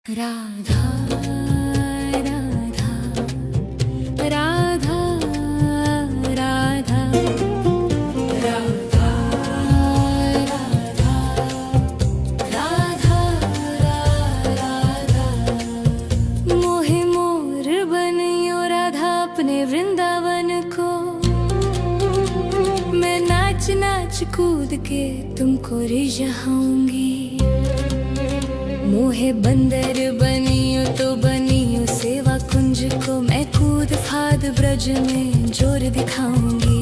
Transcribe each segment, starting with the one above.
राधा राधा राधा राधा राधा राधा राधा मोहे मोर बनियो राधा अपने वृंदावन को। मैं नाच नाच कूद के तुमको रिझाऊंगी। मोहे बंदर बनियो तो बनियो सेवा कुंज को। मैं कूद फाद ब्रज में जोर दिखाऊंगी।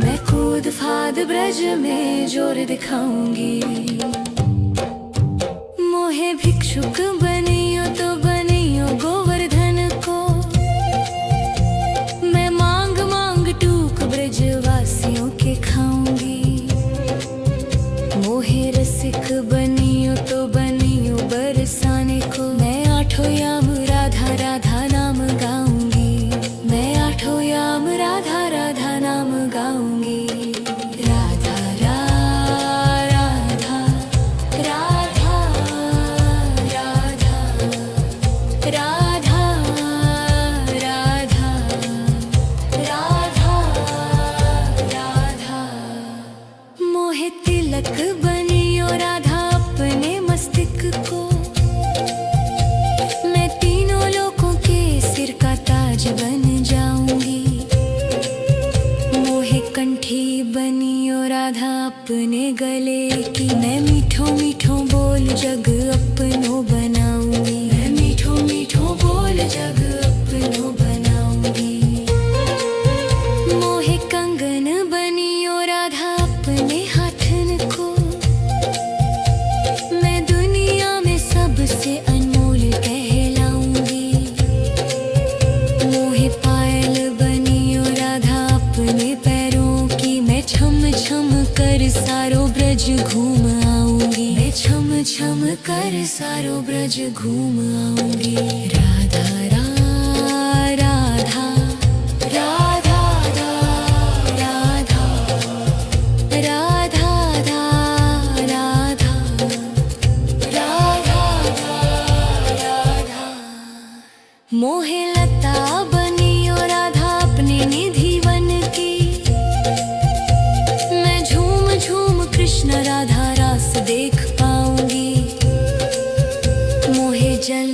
मैं कूद फाद ब्रज में जोर दिखाऊंगी। मोहे भिक्षुक बनियो तो बनियो गोवर्धन को। मैं मांग मांग टूक ब्रजवासियों के खाऊंगी। मोहे रसिक बनियो तो बनियो बरसाने को। मैं आठों याम राधा राधा नाम गाऊंगी। मैं आठों याम राधा राधा नाम गाऊंगी। राधा राधा राधा राधा राधा राधा राधा राधा मोहे तिलक बनियो राधा अपने मस्तिष्क को। मैं तीनों लोगों के सिर का ताज बन जाऊंगी। मोहे कंठी बनियो राधा अपने गले की। मैं मीठो मीठो बोल जग अपनो बनाऊंगी। मैं मीठो मीठो बोल जग अपनो बनाऊंगी। मोहे कंगन बनियो राधा अपने हाथन को। मैं दुनिया में सबसे अनमोल कहलाऊंगी। मोहे पायल बनियो राधा अपने पैरों की। मैं छम छम कर सारो ब्रज घूम आऊंगी। मैं छम छम कर सारो ब्रज घूम आऊंगी। राधा राधा राधा राधा राधा राधा राधा राधा मोहे लता बनियो राधा अपने निधि वन की। मैं झूम झूम कृष्ण राधा रास देख पाऊंगी। मोहे जल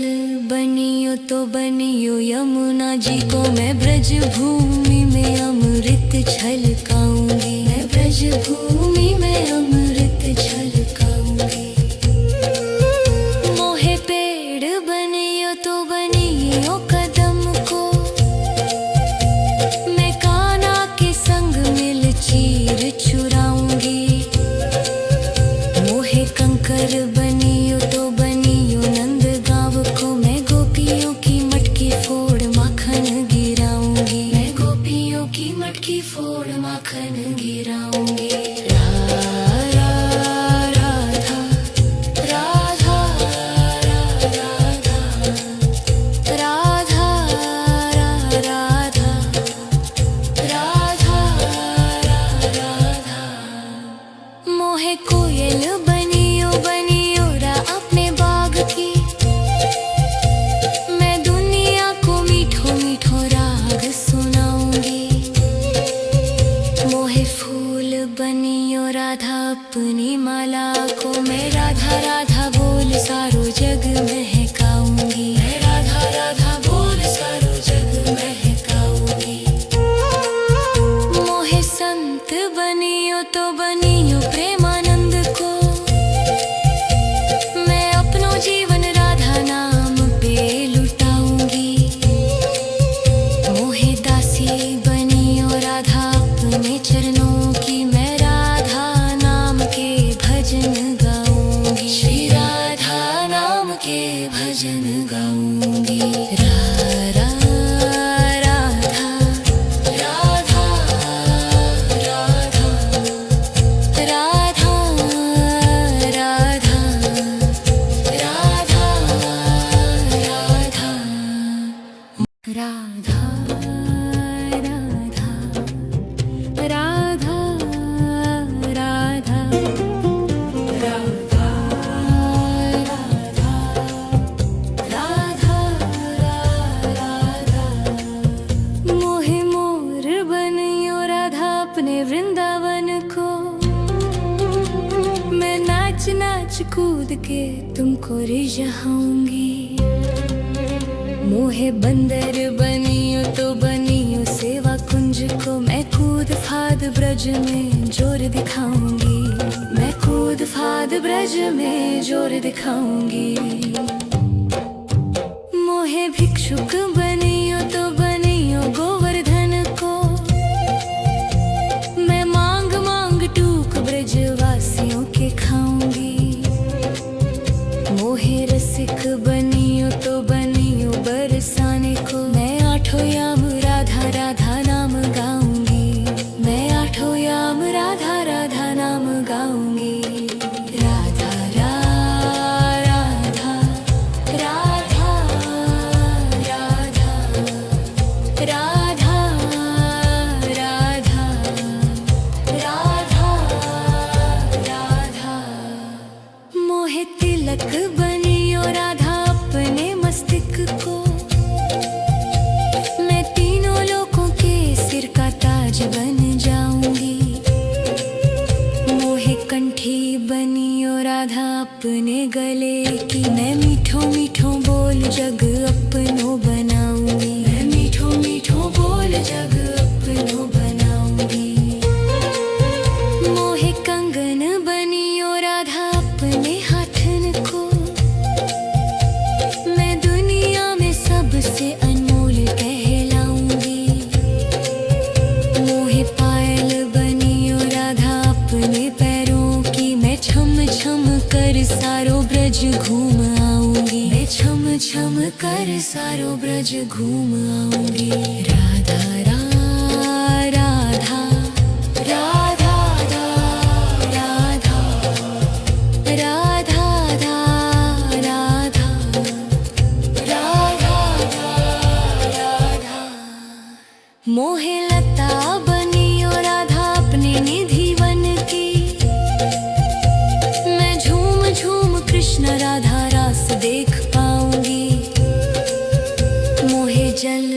बनियो तो बनियो यमुना जी को। मैं ब्रज भूमि में अमृत छलकाऊंगी। मैं ब्रज भूमि में अमृत छलकाऊंगी। मोहे पेड़ बनियो तो बनियो कदम को। मैं कान्हा के संग मिल चीर चुराऊंगी। मोहे कंकर बनियो तो बनियो नंद गाँव को। मैं गोपियों की मटकी फोड़ माखन गिराऊंगी। मैं गोपियों की मटकी फोड़ माखन गिराऊंगी। राधा राधा राधा राधा राधा राधा राधा मोहे कोयल बनियो बनियो रा अपने बाग की। मैं दुनिया को मीठो मीठो राग सुनाऊंगी। मोहे फूल बनियो राधा अपनी माला को। मैं राधा राधा बोल सारो जग महकाऊंगी। मैं राधा राधा बोल सारो जग महकाऊंगी। मोहे संत बनियो तो बनियो प्रेमानंद को। मैं अपनो जीवन राधा नाम पे लुटाऊंगी। मोहे दासी बनियो राधा अपने चरणों की। मैं राधा नाम के भजन गाऊंगी। श्री राधा नाम के भजन गाऊंगी। राधा राधा राधा राधा राधा राधा राधा राधा राधा राधा कूद के तुमको रिझाऊंगी। मोहे बंदर बनियो तो बनियो सेवा कुंज को, मैं कूद फाद ब्रज में जोर दिखाऊंगी। मैं कूद फाद ब्रज में जोर दिखाऊंगी। मोहे भिक्षुक बनियो तो बनियो गोवर्धन को, मैं मांग मांग टूक ब्रजवासियों के खाऊंगी। मोहे रसिक बनियो तो बनियो बरसाने को, मैं आठों याम राधा राधा नाम गाऊंगी। मैं आठों याम राधा राधा नाम गाऊंगी। राधा राधा राधा राधा राधा राधा राधा राधा। मोहे तिलक बनियो राधा अपने मस्तिष्क को, मैं तीनों लोगों के सिर का ताज बन जाऊंगी। मोहे कंठी बनियो राधा अपने गले की, मैं मीठो मीठो बोल जग अपनो बनाऊंगी। मैं मीठो मीठो बोल जग अपनो बनाऊंगी। मोहे कंगन बनियो राधा अपने हाथन को, मैं दुनिया में सबसे अनमोल कहलाऊंगी। मोहे पायल बनियो राधा अपने पैरों की, मैं छम छम कर सारो ब्रज घूम आऊंगी। मैं छम छम कर सारो ब्रज घूम आऊंगी। राधा राधा राधा राधा राधा राधा राधा राधा। मोहे लता बनियो राधा अपने निधि वन की, मैं झूम झूम कृष्ण राधा रास देख पाऊंगी। मोहे जल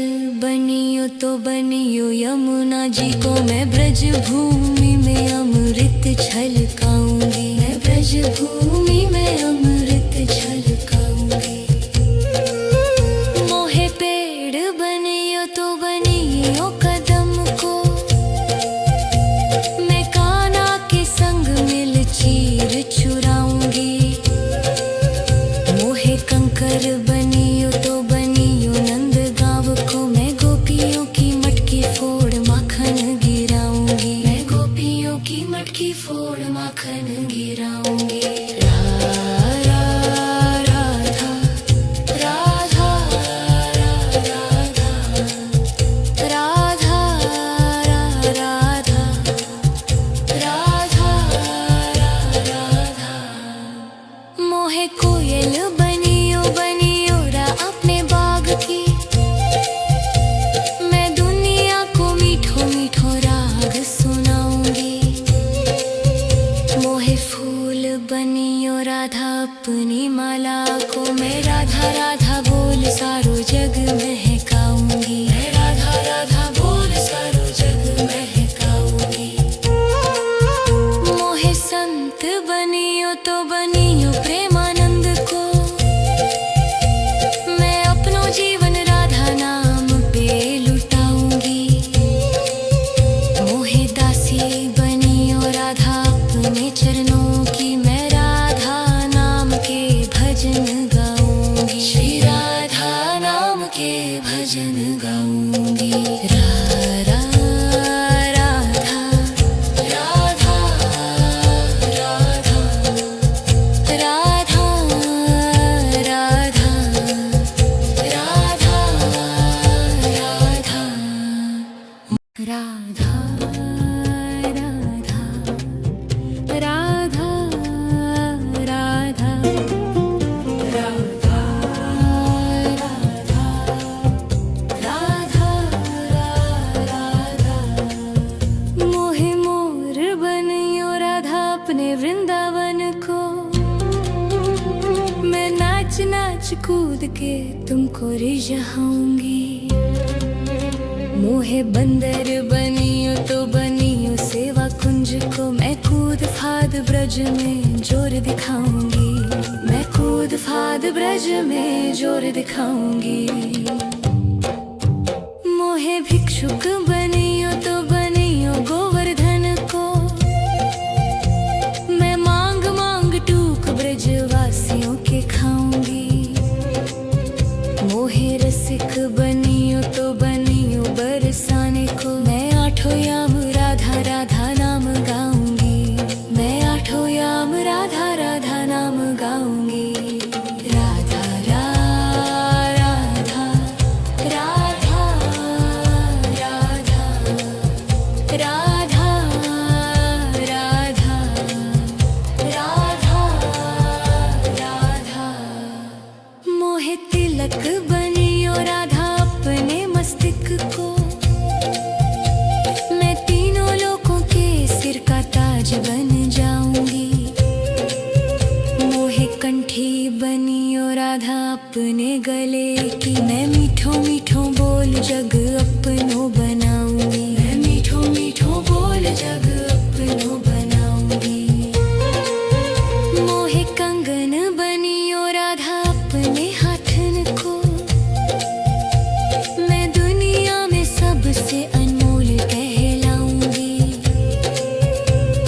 बनियो तो बनियो यमुना जी को, मैं ब्रज भूमि में अमृत छलकाऊंगी। मैं ब्रज भूमि में अमृत छलकाऊंगी। मोहे पेड़ बनियो तो बनियो कदम को, मैं कान्हा के संग मिल चीर चुराऊंगी। मोहे कंकर बनियो तो बनियो नंद गाँव को, मैं गोपियों की मटकी फोड़ माखन गिराऊंगी। मैं गोपियों की मटकी फोड़ माखन गिराऊंगी। राधा राधा राधा राधा राधा राधा राधा। मोहे कोयल बनियो बनियो रा अपने बाग की, मैं दुनिया को मीठो मीठो राग सुनाऊंगी। मोहे फूल बनियो राधा अपनी माला को, मैं राधा राधा बोल सारो जग महकाऊंगी। मैं राधा राधा बोल सारो जग महकाऊंगी। मोहे संत बनियो तो बनियो प्रेमानंद को, मैं अपनो जीवन राधा नाम पे लुटाऊंगी। मोहे दासी बनियो राधा अपने चरणों की, मैं राधा नाम के भजन गाऊंगी। श्री राधा नाम के भजन गाऊंगी। राधा राधा राधा राधा राधा राधा राधा राधा राधा राधा राधा राधा राधा। मोहे मोर बनियो राधा अपने वृंदावन को, मैं नाच नाच कूद के तुमको रिझाऊंगी। मोहे बंदर बनियो तो बनियो सेवा कुंज कुंज को मैं कूद फाद ब्रज में जोर दिखाऊंगी, मैं कूद फाद ब्रज में जोर दिखाऊंगी। मोहे भिक्षुक बनियो तो बनियो गोवर्धन को, मैं मांग मांग टूक ब्रजवासियों के खाऊंगी। मोहे रसिक बनियो तो बनियो बरसाने को, मैं आठों याम राधा राधा नाम गाऊंगी, मैं आठों याम राधा राधा नाम गाऊंगी। राधा राधा राधा राधा राधा राधा राधा राधा। मोहे तिलक बनियो राधा अपने मस्तक को, मैं तीनों लोगों के सिर का ताज बन जाऊंगी। मोहे कंठी बनियो राधा अपने गले की, मैं मीठो मीठो बोल जग अपनो बनाऊंगी, मैं मीठो मीठो बोल जग अपनो बनाऊंगी। मोहे कंगन बनियो राधा अपने हाथन को, मैं दुनिया में सबसे अनमोल कहलाऊंगी।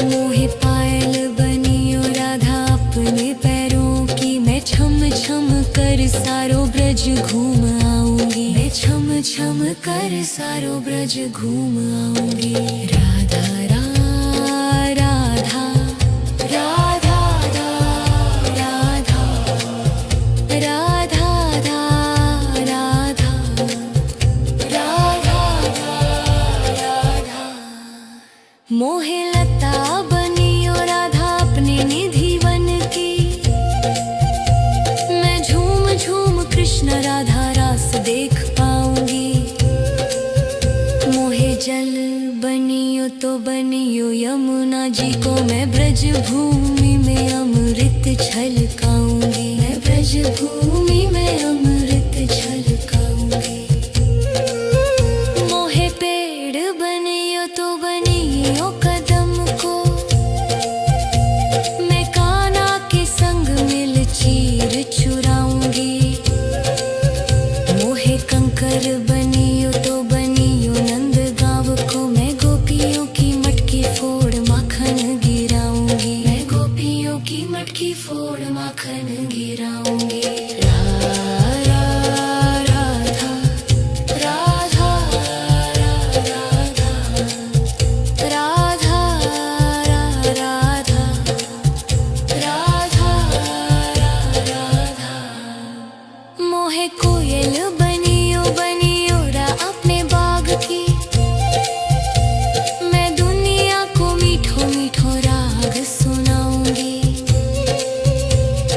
मोहे पायल बनियो राधा अपने पैरों की, मैं छम छम कर सारो ब्रज घूम आऊंगी, मैं छम छम कर सारो ब्रज घूम आऊंगी। राधा राधा राधा राधा राधा राधा राधा राधा। मोहे लता बनियो राधा अपने निधि वन की, मैं झूम झूम कृष्ण राधा रास देख पाऊंगी। मोहे जल बनियो तो बनियो यमुना जी को, मैं ब्रज भूमि में अमृत छलकाऊंगी, मैं ब्रज भूमि में अमृत छलकाऊंगी। मोहे पेड़ बनियो तो बनियो कदम को, मैं कान्हा के संग मिल चीर चुराऊंगी। मोहे कंकर बनियो तो बनियो नंद गाँव को, मैं गोपियों की मटकी फोड़ माखन गिराऊंगी, मैं गोपियों की मटकी फोड़ माखन गिराऊंगी। राधा राधा राधा राधा राधा राधा राधा। मोहे कोयल बनियो बनियो रा अपने बाग की, मैं दुनिया को मीठो मीठो राग सुनाऊंगी।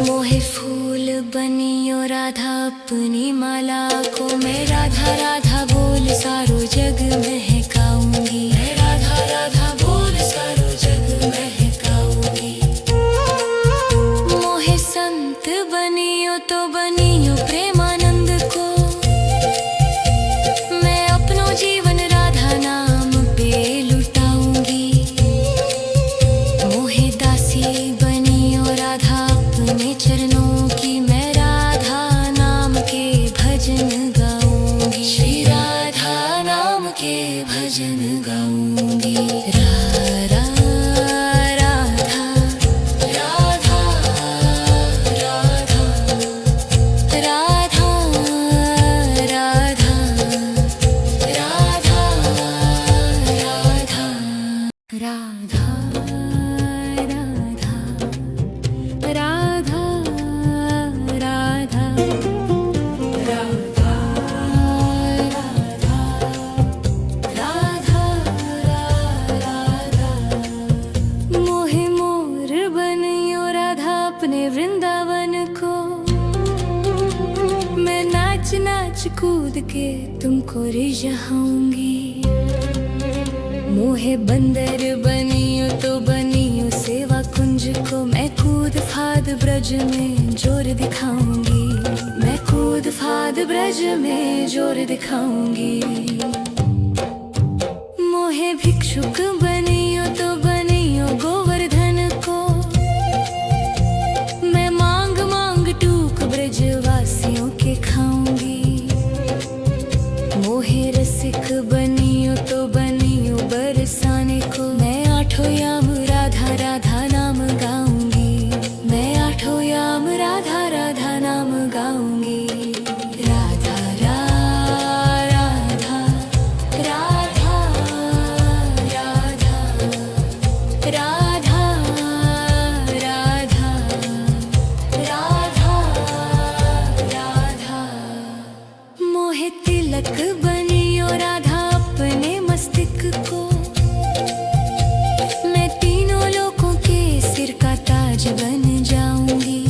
मोहे फूल बनियो राधा अपनी माला को, मैं राधा राधा बोल सारो जग महकाऊंगी, मैं राधा राधा बोल सारो जग महकाऊंगी। मोहे संत बनियो तो बनियो प्रेमानंद को, मैं अपनो जीवन राधा नाम पे लुटाऊंगी। मोहे दासी बनियो राधा अपने चरणों की, मैं राधा नाम के भजन गाऊंगी, श्री राधा नाम के भजन गाऊंगी। राधा राधा राधा राधा राधा राधा राधा राधा राधा राधा राधा राधा। मोहे मोर बनियो राधा अपने वृंदावन को, मैं नाच नाच कूद के तुमको रिझाऊंगी। मोहे बंदर बनियो तो बनियो सेवा कुंज को, मैं कूद फाद ब्रज में जोर दिखाऊंगी, मैं कूद फाद ब्रज में जोर दिखाऊंगी। मोहे भिक्षुक बनियो तो बनियो ब्रजवासियों के खाऊंगी। मोहे रसिक बनियो तो बनियो बरसाने को, मैं आठों याम राधा राधा नाम गाऊंगी। मैं आठों याम राधा राधा नाम गाऊंगी। राधा राधा राधा राधा राधा राधा राधा राधा। मोहे तिलक बनियो राधा अपने मस्तक को, मैं तीनों लोगों के सिर का ताज बन जाऊंगी।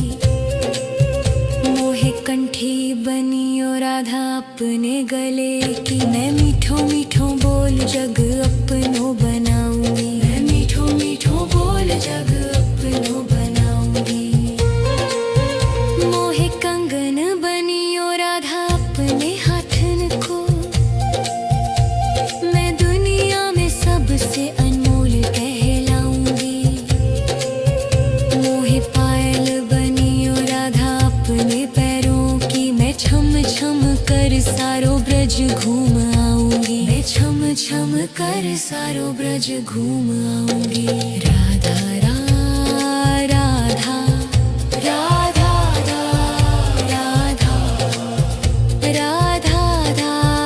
मोहे कंठी बनियो राधा अपने गले की, मैं मीठो मीठो बोल जग अपनो बनाऊंगी। मैं मीठो मीठो बोल जग अपनो बनाऊंगी। मोहे कंगन बनियो राधा अपने हाथन को, मैं दुनिया में सबसे अनमोल कहलाऊंगी। मोहे पायल बनियो राधा अपने पैरों की, मैं छम छम कर सारो ब्रज घूम आऊंगी। मैं छम छम कर सारो ब्रज घूम आऊंगी। राधा राधा राधा राधा राधा राधा राधा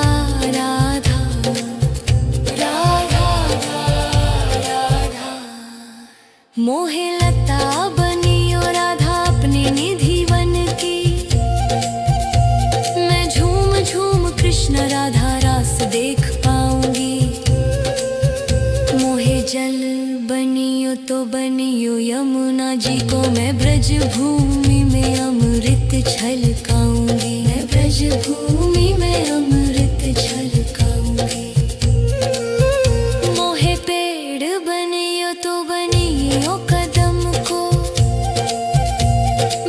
राधा। मोहे लता बनियो राधा अपने निधि वन की, मैं झूम झूम कृष्ण राधा रास देख पाऊंगी। मोहे जल बनियो तो बनियो यमुना जी को, मैं ब्रज भूमि में अमृत छलकाऊंगी। मैं ब्रज भूमि में अमृत छलकाऊंगी। मोहे पेड़ बनियो तो बनियो कदम को,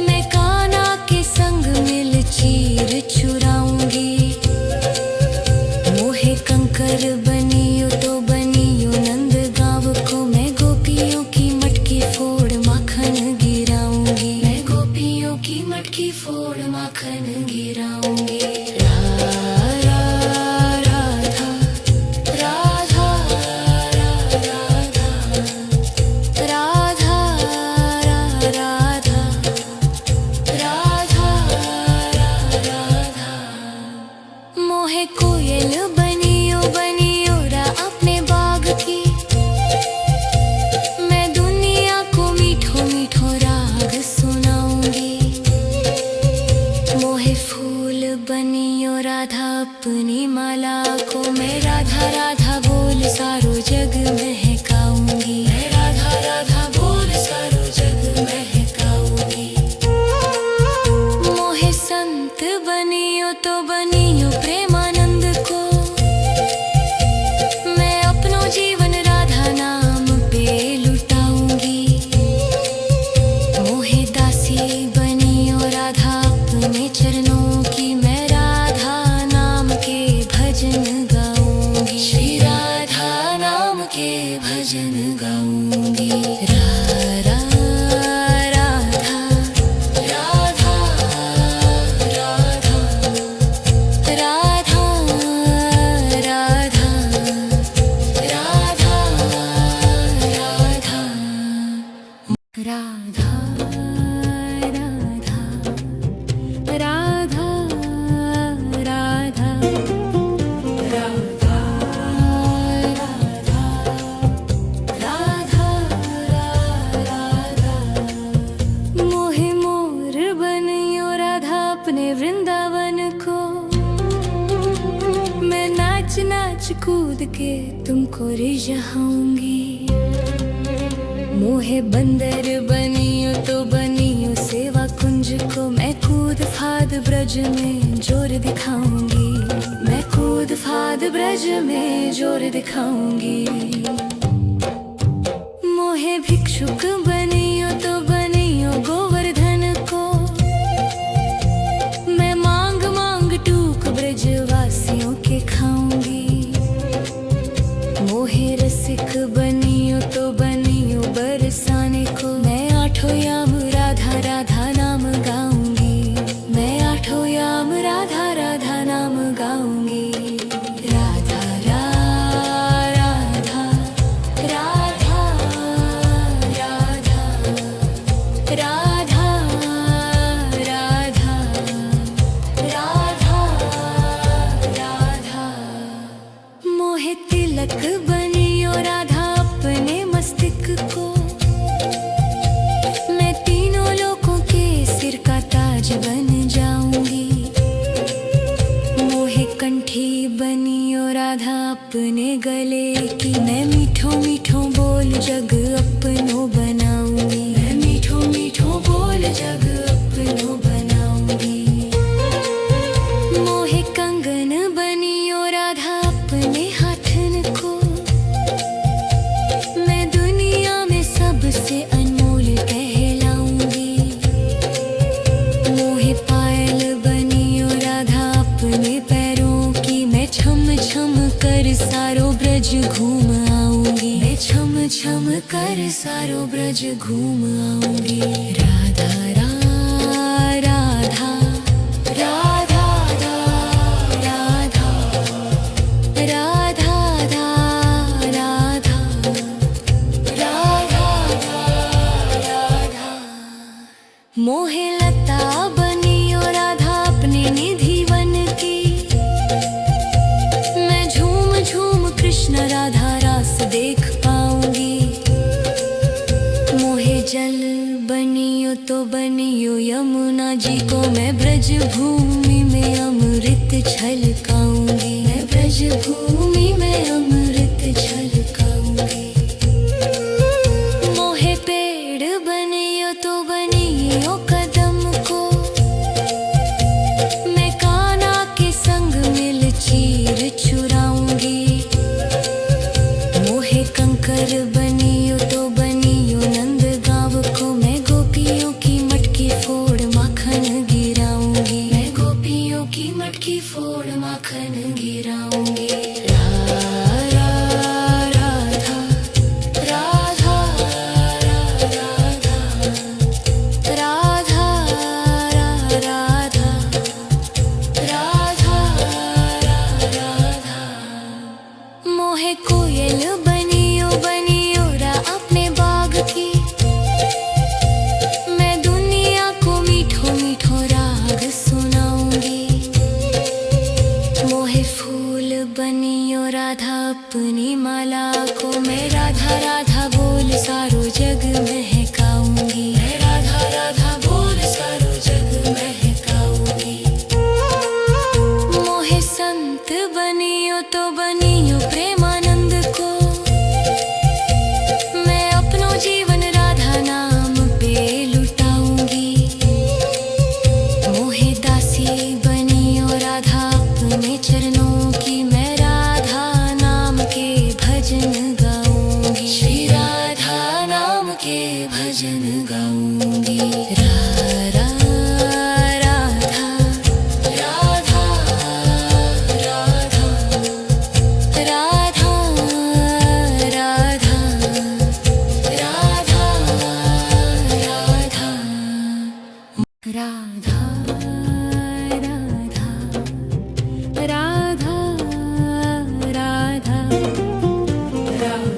मैं कान्हा के संग मिल चीर चुराऊंगी। मोहे कंकर बनियो तो बनियो नंद गाँव को, मैं गोपियों की मटकी फोड़ माखन गिराऊंगी। मैं गोपियों की मटकी फोड़ माखन गिराऊंगी। राधा राधा राधा राधा राधा राधा। मोहे कोयल बनियो बनियो रा अपने बाग की, मैं दुनिया को मीठो मीठो राग सुनाऊंगी। मोहे फूल बनियो राधा अपनी माला को, मैं राधा राधा बोल सारो जग महकाऊंगी। मैं राधा राधा बोल सारो जग महकाऊंगी। मोहे संत बनियो तो बनियो प्रेमानंद को, मैं अपनो जीवन राधा नाम पे लुटाऊंगी। मोहे दासी बनियो राधा अपने चरणों की, मैं राधा नाम के भजन गाऊंगी। श्री राधा नाम के भजन गाऊंगी। राधा राधा राधा राधा राधा राधा राधा राधा राधा राधा राधा राधा। मोहे मोर बनियो राधा अपने वृंदावन को, मैं नाच नाच कूद के तुमको रिझाऊंगी। मोहे बंदर बनियो तो बनियो सेवा कुंज को, मैं कूद फाद ब्रज में जोर दिखाऊंगी। मैं कूद फाद ब्रज में जोर दिखाऊंगी। मोहे भिक्षुक बनियो तो बनियो गोवर्धन को, मैं मांग मांग टूक ब्रजवासियों के खाऊंगी। मोहे रसिक बनियो तो बनियो बरसाने को, मैं आठों याम राधा राधा नाम गाऊंगी। मैं आठों याम राधा राधा नाम गाऊंगी। राधा राधा राधा राधा राधा राधा राधा राधा। मोहे तिलक बनियो राधा अपने मस्तिष्क को, मैं तीनों लोगों के सिर का ताज बन जाऊंगी। मोहे कंठी बनियो राधा अपने गले की, मैं मीठो मीठो बोल जग अपनो बनाऊंगी। मैं मीठो मीठो बोल जग अपनो बनाऊंगी। मोहे कंगन बनियो राधा अपने हाथन को, मैं दुनिया में सबसे अनमोल कहलाऊंगी। मोहे पायल बनियो राधा अपने पैरों की, मैं छम छम कर सारो ब्रज घूम आऊंगी। मैं छम छम कर सारो ब्रज घूम आऊंगी। राधा राधा राधा राधा राधा राधा राधा राधा। मोहे लता बनियो राधा अपने निधि वन की, मैं झूम झूम कृष्ण राधा रास देख पाऊंगी। मोहे जल बनियो तो बनियो यमुना जी को, मैं ब्रज भूमि में अमृत छलकाऊंगी। मैं ब्रज भूमि में अमृत छलकाऊंगी। मोहे पेड़ बनियो तो बनियो कदम को, मैं कान्हा के संग मिल चीर चुराऊंगी। मोहे कंकर बनियो तो बनियो नंद गाँव को, मैं गोपियों की मटकी फोड़ माखन गिराऊंगी। मैं गोपियों की मटकी फोड़ माखन गिराऊंगी। राधा राधा राधा राधा राधा राधा राधा। मोहे कोयल बनियो बनियो रा अपने बाग की, मैं दुनिया को मीठो मीठो राग सुनाऊंगी। मोहे फूल बनियो राधा अपनी माला को, मैं राधा राधा बोल सारो जग महकाऊंगी। मैं राधा राधा बोल सारो जग महकाऊंगी। मोहे संत बनियो तो बनियो प्रेमानंद को, मैं अपनो जीवन राधा नाम पे लुटाऊंगी। मोहे दासी बनियो राधा अपने चरणों की, मैं राधा नाम के भजन गाऊंगी। श्री राधा नाम के भजन गाऊंगी। राधा राधा राधा राधा राधा राधा राधा राधा राधा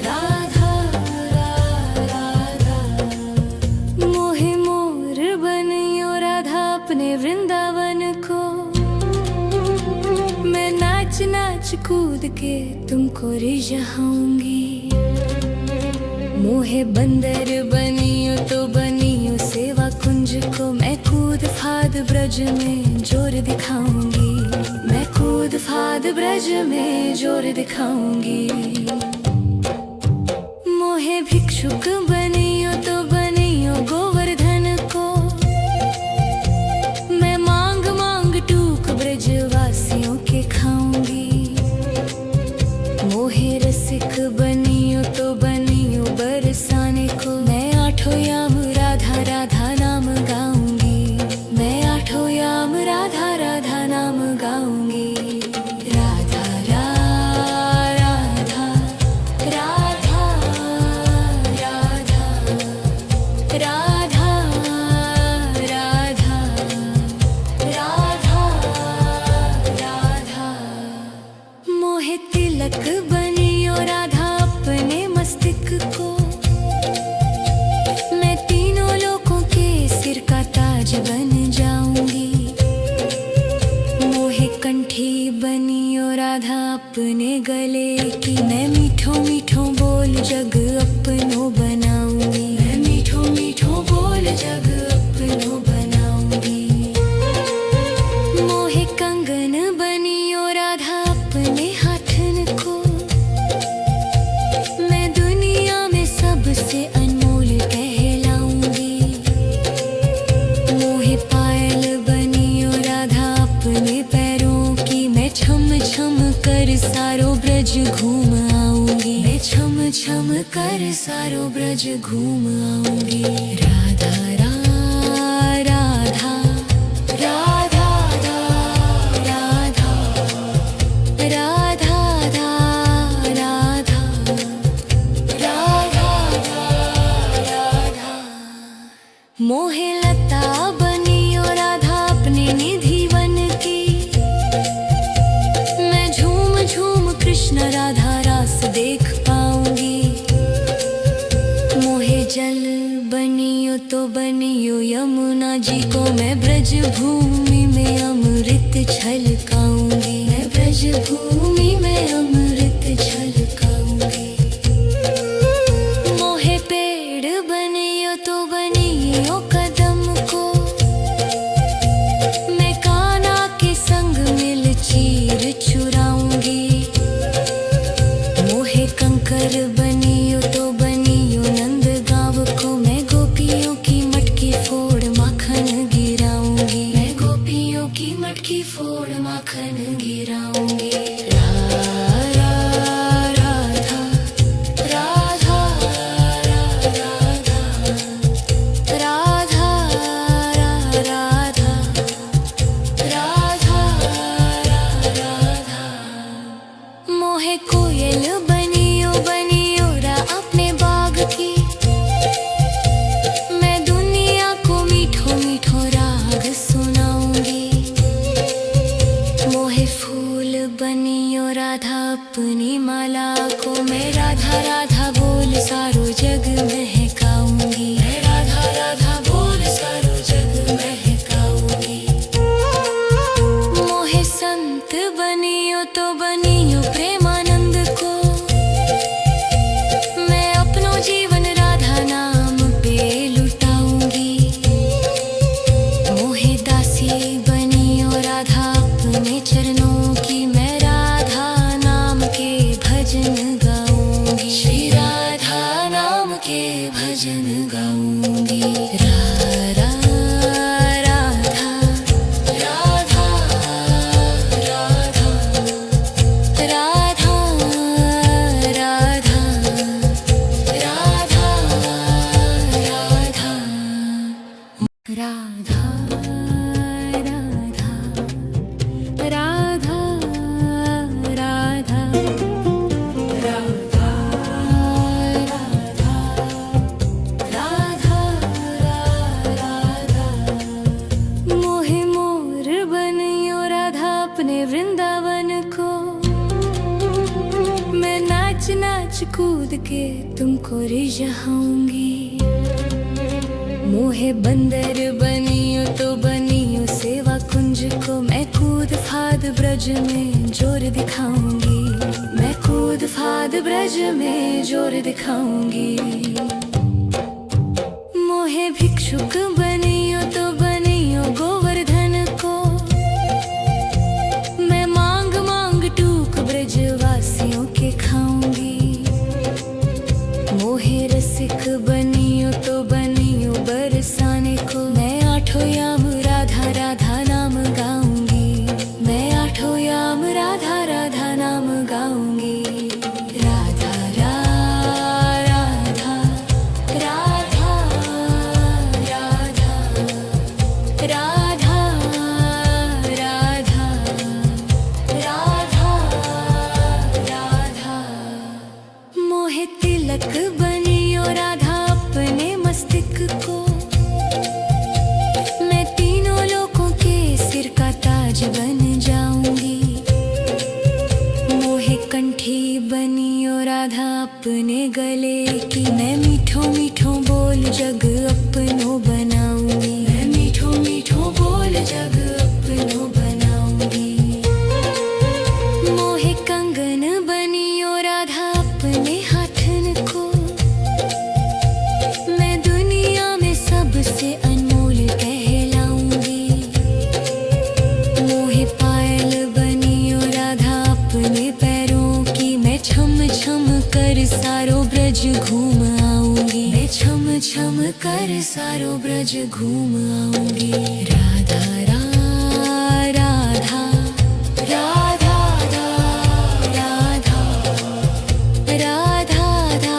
राधा राधा राधा। मोहे मोर बनियो राधा अपने वृंदावन को, मैं नाच नाच कूद के तुमको रिझाऊंगी। मोहे बंदर बनियो तो बनियो सेवा कुंज को, मैं कूद फाद ब्रज में जोर दिखाऊंगी। मैं कूद फाद ब्रज में जोर दिखाऊंगी। मोहे भिक्षुक बनियो तो बनियो गोवर्धन को, मैं मांग मांग टूक ब्रजवासियों के खाऊंगी। मोहे रसिक बनियो तो बनियो बरसाने को, मैं आठों याम राधा राधा नाम गाऊंगी। मैं आठों याम राधा राधा नाम गाऊंगी। राधा राधा राधा राधा सिर का ताज बन जाऊंगी। मोहे कंठी बनियो राधा अपने गले की, मैं मीठो मीठो बोल जग अपनो बनाऊंगी। मैं मीठो मीठो बोल जग अपनो बनाऊंगी। मोहे कंगन बनियो राधा अपने हाथन को, मैं दुनिया में सबसे अनमोल कहलाऊंगी। मोहे पायल बनियो राधा अपने पैरों की, मैं छम छम कर सारो ब्रज घूम आऊंगी। मैं छम छम कर सारो ब्रज घूम आऊंगी। राधा राधा राधा राधा राधा राधा राधा राधा। मोहे लता बनियो राधा अपने निधि वन की, मैं झूम झूम कृष्ण राधा रास देख पाऊंगी। मोहे जल बनियो तो बनियो यमुना जी को, मैं ब्रज भूमि में अमृत छलकाऊंगी। मैं ब्रज भूमि में अमृत छलकाऊंगी। मोहे पेड़ बनियो तो बनियो कदम को, मैं कान्हा के संग मिल चीर चुराऊंगी। मोहे कंकर बनियो तो बनियो नंद गाँव को, मैं गोपियों की मटकी फोड़ माखन गिराऊंगी। मैं गोपियों की मटकी फोड़ माखन गिराऊंगी। राधा राधा राधा राधा राधा राधा। मोहे कोयल बनियो बनियो रा अपने बाग की, मैं दुनिया को मीठो मीठो राग सुनाऊंगी। मोहे फूल बनियो राधा अपनी माला को, मैं राधा राधा बोल सारो जग महकाऊंगी। मैं राधा राधा बोल सारो जग महकाऊंगी। मोहे संत बनियो तो बनियो प्रेमानंद को, मैं अपनो जीवन राधा नाम पे लुटाऊंगी। मोहे दासी बनियो राधा अपने चरणों की, मैं राधा नाम के भजन गाऊंगी। श्री राधा नाम के भजन गाऊंगी। राधा राधा राधा राधा राधा राधा राधा राधा राधा राधा मोहे मोर बनियो राधा अपने वृंदावन को, मैं नाच नाच कूद के तुमको रिझाऊंगी। मोहे बंदर बनियो तो बनियो सेवा कुंज को, मैं कूद फाद ब्रज में जोर दिखाऊंगी। मैं कूद फाद ब्रज में जोर दिखाऊंगी। मोहे भिक्षुक बनियो तो बनियो गोवर्धन को, मैं मांग मांग टूक ब्रजवासियों के खाऊंगी। मोहे रसिक बनियो तो बनियो बरसाने को, मैं आठों याम राधा राधा नाम गाऊंगी। मैं आठों याम राधा राधा नाम गाऊंगी। राधा राधा राधा राधा राधा राधा राधा राधा। मोहे तिलक बनियो राधा अपने मस्तिष्क को, मैं तीनों लोगों के सिर का ताज बन जाऊंगी। मोहे कंठी बनियो राधा अपने गले की, मैं मीठो मीठो बोल जग अपनो बनाऊंगी। घूम आऊंगी, मैं छम छम कर सारो ब्रज घूम आऊंगी। राधा राधा राधा राधा राधा राधा राधा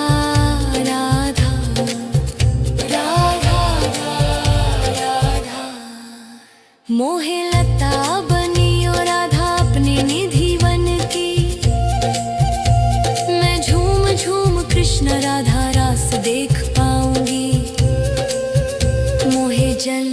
राधा मोहे लता बनियो राधा अपने निधि वन की, मैं झूम झूम कृष्ण राधा रास देख पाऊंगी। मोहे जल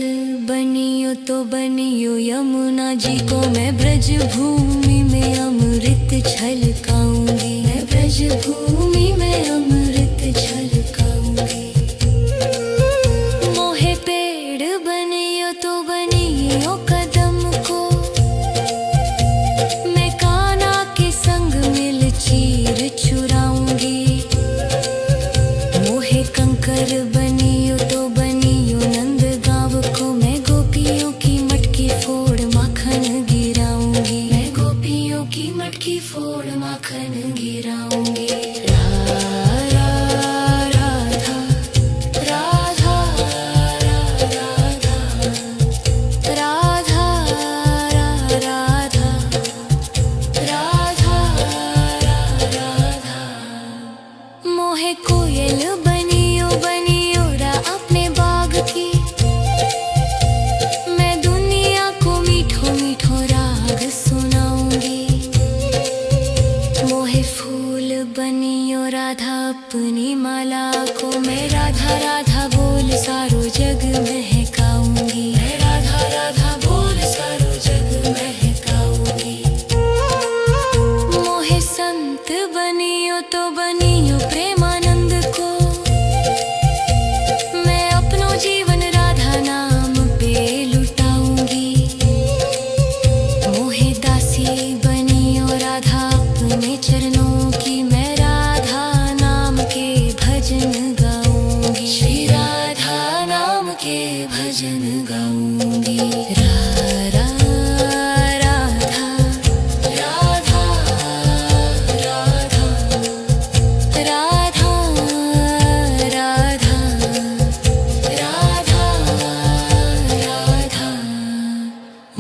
बनियो तो बनियो यमुना जी को, मैं ब्रज भूमि में अमृत छलकाऊंगी, मैं ब्रज भूमि में अमृत छलकाऊंगी। मोहे पेड़ बनियो तो बनियो कदम को, मैं कान्हा के संग मिल चीर चुराऊंगी। मोहे कंकर बनियो तो बनियो नंद गाँव को, मैं गोपियों की मटकी फोड़ माखन गिराऊंगी, मैं गोपियों की मटकी फोड़ माखन गिराऊंगी। राधा राधा राधा राधा राधा राधा राधा मोहे कोयल बनियो बनियो रा अपने बाग की, मैं दुनिया को मीठो मीठो राग सुनाऊंगी। मोहे फूल बनियो राधा अपनी माला को, मैं राधा राधा बोल सारो जग महकाऊंगी, मैं राधा राधा बोल सारो जग महकाऊंगी। मोहे संत बनियो तो बनियो प्रेमानंद को, मैं अपनो जीवन राधा नाम पे लुटाऊंगी। मोहे दासी बनियो राधा अपने चरणों की, मैं राधा नाम के भजन गाऊंगी, श्री राधा नाम के भजन गाऊंगी।